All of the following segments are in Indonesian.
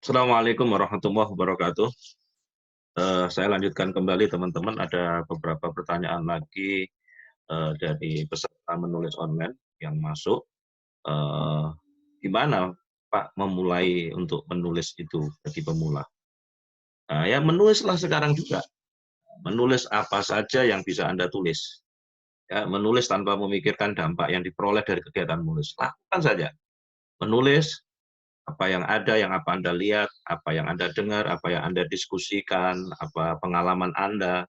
Assalamualaikum warahmatullahi wabarakatuh. Saya lanjutkan kembali teman-teman, ada beberapa pertanyaan lagi dari peserta menulis online yang masuk. Eh, Gimana Pak memulai untuk menulis itu bagi pemula? Nah, ya menulislah sekarang juga. Menulis apa saja yang bisa Anda tulis. Ya, menulis tanpa memikirkan dampak yang diperoleh dari kegiatan menulis. Lakukan saja. Menulis apa yang ada, yang apa Anda lihat, apa yang Anda dengar, apa yang Anda diskusikan, apa pengalaman Anda,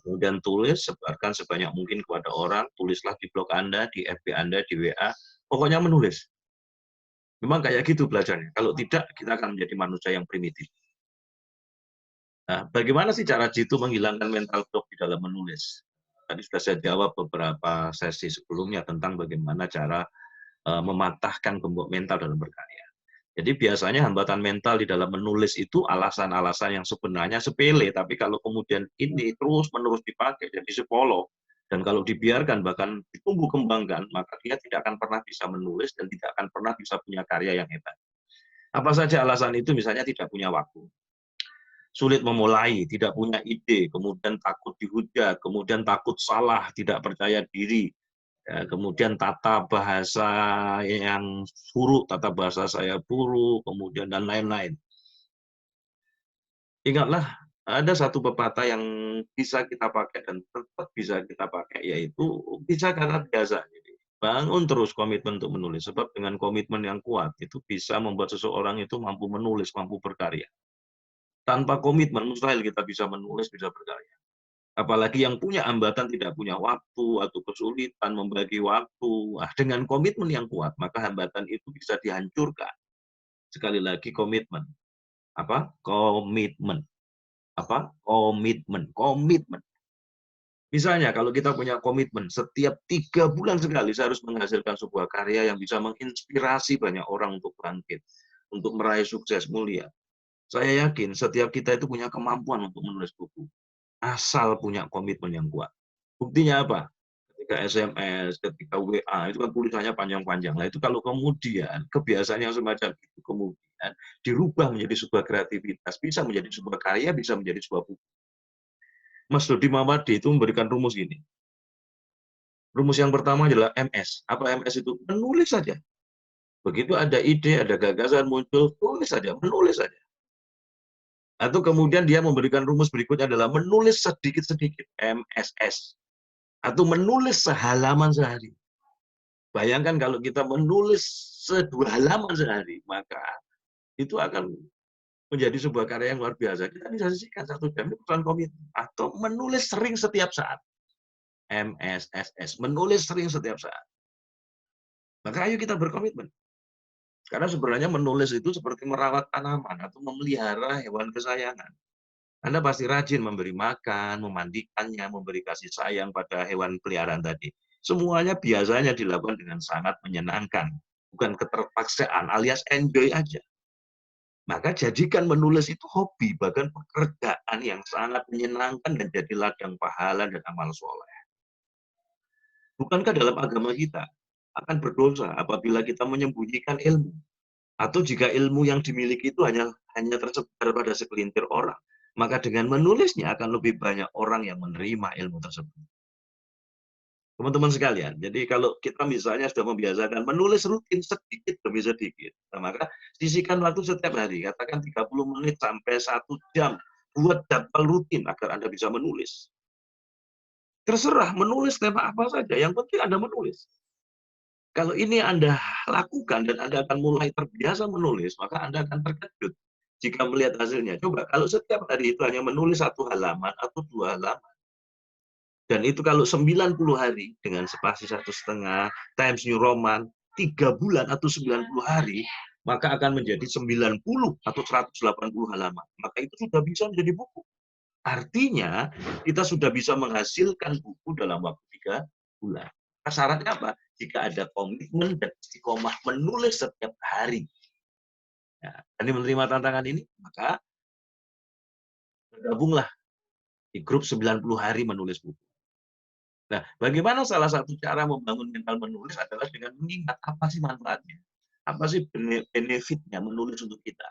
kemudian tulis, sebarkan sebanyak mungkin kepada orang, tulislah di blog Anda, di FB Anda, di WA, pokoknya menulis. Memang kayak gitu belajarnya, kalau tidak kita akan menjadi manusia yang primitif. Nah, bagaimana sih cara Jitu menghilangkan mental block di dalam menulis? Tadi sudah saya jawab beberapa sesi sebelumnya tentang bagaimana cara mematahkan gembok mental dalam berkarya. Jadi biasanya hambatan mental di dalam menulis itu alasan-alasan yang sebenarnya sepele, tapi kalau kemudian ini terus-menerus dipakai jadi psikolog, dan kalau dibiarkan bahkan ditumbuh kembangkan, maka dia tidak akan pernah bisa menulis dan tidak akan pernah bisa punya karya yang hebat. Apa saja alasan itu? Misalnya tidak punya waktu, sulit memulai, tidak punya ide, kemudian takut dihujat, kemudian takut salah, tidak percaya diri, ya, kemudian tata bahasa yang buruk, tata bahasa saya buruk, kemudian dan lain-lain. Ingatlah, ada satu pepatah yang bisa kita pakai dan tetap bisa kita pakai, yaitu bisa karena biasa. Jadi, bangun terus komitmen untuk menulis, sebab dengan komitmen yang kuat itu bisa membuat seseorang itu mampu menulis, mampu berkarya. Tanpa komitmen mustahil kita bisa menulis, bisa berkarya. Apalagi yang punya hambatan tidak punya waktu atau kesulitan membagi waktu. Nah, dengan komitmen yang kuat, maka hambatan itu bisa dihancurkan. Sekali lagi komitmen. Apa? Komitmen. Apa? Komitmen. Komitmen. Misalnya kalau kita punya komitmen, setiap 3 bulan sekali saya harus menghasilkan sebuah karya yang bisa menginspirasi banyak orang untuk bangkit, untuk meraih sukses mulia. Saya yakin setiap kita itu punya kemampuan untuk menulis buku, asal punya komitmen yang kuat. Buktinya apa? Ketika SMS, ketika WA, itu kan tulisannya panjang-panjang. Nah, itu kalau kemudian kebiasaan yang semacam itu kemudian dirubah menjadi sebuah kreativitas, bisa menjadi sebuah karya, bisa menjadi sebuah buku. Mas Dodi Mawadi itu memberikan rumus gini. Rumus yang pertama adalah MS. Apa MS itu? Menulis saja. Begitu ada ide, ada gagasan muncul, tulis saja, menulis saja. Atau kemudian dia memberikan rumus berikutnya adalah menulis sedikit-sedikit, MSS. Atau menulis sehalaman sehari. Bayangkan kalau kita menulis 2 halaman sehari, maka itu akan menjadi sebuah karya yang luar biasa. Kita bisa sisihkan 1 jam, itu bukan komitmen. Atau menulis sering setiap saat. MSSS, menulis sering setiap saat. Maka ayo kita berkomitmen. Karena sebenarnya menulis itu seperti merawat tanaman atau memelihara hewan kesayangan. Anda pasti rajin memberi makan, memandikannya, memberi kasih sayang pada hewan peliharaan tadi. Semuanya biasanya dilakukan dengan sangat menyenangkan. Bukan keterpaksaan alias enjoy aja. Maka jadikan menulis itu hobi, bahkan pekerjaan yang sangat menyenangkan dan jadi ladang pahala dan amal soleh. Bukankah dalam agama kita akan berdosa apabila kita menyembunyikan ilmu? Atau jika ilmu yang dimiliki itu hanya tersebar pada segelintir orang, maka dengan menulisnya akan lebih banyak orang yang menerima ilmu tersebut. Teman-teman sekalian, jadi kalau kita misalnya sudah membiasakan menulis rutin sedikit demi sedikit, nah maka sisihkan waktu setiap hari, katakan 30 menit sampai 1 jam, buat jadwal rutin agar Anda bisa menulis. Terserah menulis tema apa saja, yang penting Anda menulis. Kalau ini Anda lakukan dan Anda akan mulai terbiasa menulis, maka Anda akan terkejut jika melihat hasilnya. Coba kalau setiap hari itu hanya menulis 1 halaman atau 2 halaman, dan itu kalau 90 hari dengan spasi 1,5 Times New Roman 3 bulan atau 90 hari, maka akan menjadi 90 atau 180 halaman. Maka itu sudah bisa menjadi buku. Artinya kita sudah bisa menghasilkan buku dalam waktu 3 bulan. Syaratnya apa? Jika ada komitmen dan istiqomah menulis setiap hari. Nah, Anda menerima tantangan ini, maka bergabunglah di grup 90 hari menulis buku. Nah, bagaimana salah satu cara membangun mental menulis adalah dengan mengingat apa sih manfaatnya. Apa sih benefitnya menulis untuk kita?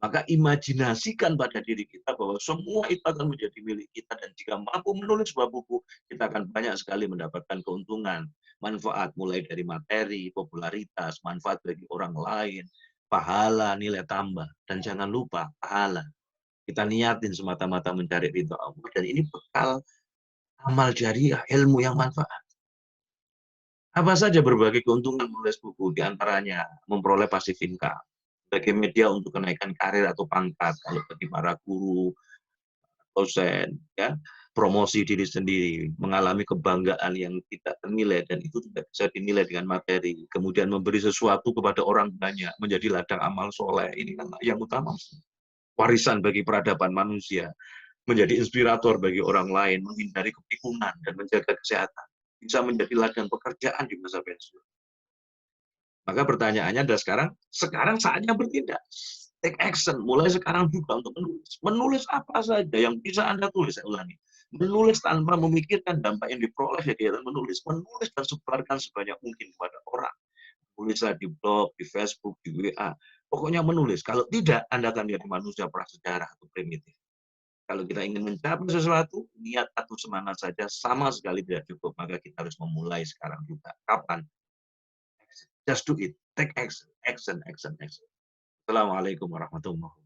Maka imajinasikan pada diri kita bahwa semua itu akan menjadi milik kita dan jika mampu menulis sebuah buku, kita akan banyak sekali mendapatkan keuntungan, manfaat mulai dari materi, popularitas, manfaat bagi orang lain, pahala, nilai tambah, dan jangan lupa pahala. Kita niatin semata-mata mencari ridho Allah dan ini bekal amal jariah, ilmu yang manfaat. Apa saja berbagai keuntungan menulis buku, di antaranya memperoleh passive income, sebagai media untuk kenaikan karir atau pangkat, kalau bagi para guru, dosen, ya, promosi diri sendiri, mengalami kebanggaan yang tidak ternilai dan itu tidak bisa dinilai dengan materi. Kemudian memberi sesuatu kepada orang banyak, menjadi ladang amal soleh. Ini kan yang utama. Warisan bagi peradaban manusia, menjadi inspirator bagi orang lain, menghindari kepikunan dan menjaga kesehatan. Bisa menjadi ladang pekerjaan di masa pensiun. Maka pertanyaannya adalah sekarang saatnya bertindak. Take action, mulai sekarang juga untuk menulis. Menulis apa saja yang bisa Anda tulis, saya ulangi. Menulis tanpa memikirkan dampak yang diperoleh dari kegiatan menulis. Menulis dan sebarkan sebanyak mungkin kepada orang. Tulislah di blog, di Facebook, di WA. Pokoknya menulis. Kalau tidak, Anda akan menjadi manusia prasejarah atau primitif. Kalau kita ingin mencapai sesuatu, niat atau semangat saja sama sekali tidak cukup. Maka kita harus memulai sekarang juga. Kapan? Just do it. Take action. Action, action, action. Assalamualaikum warahmatullahi wabarakatuh.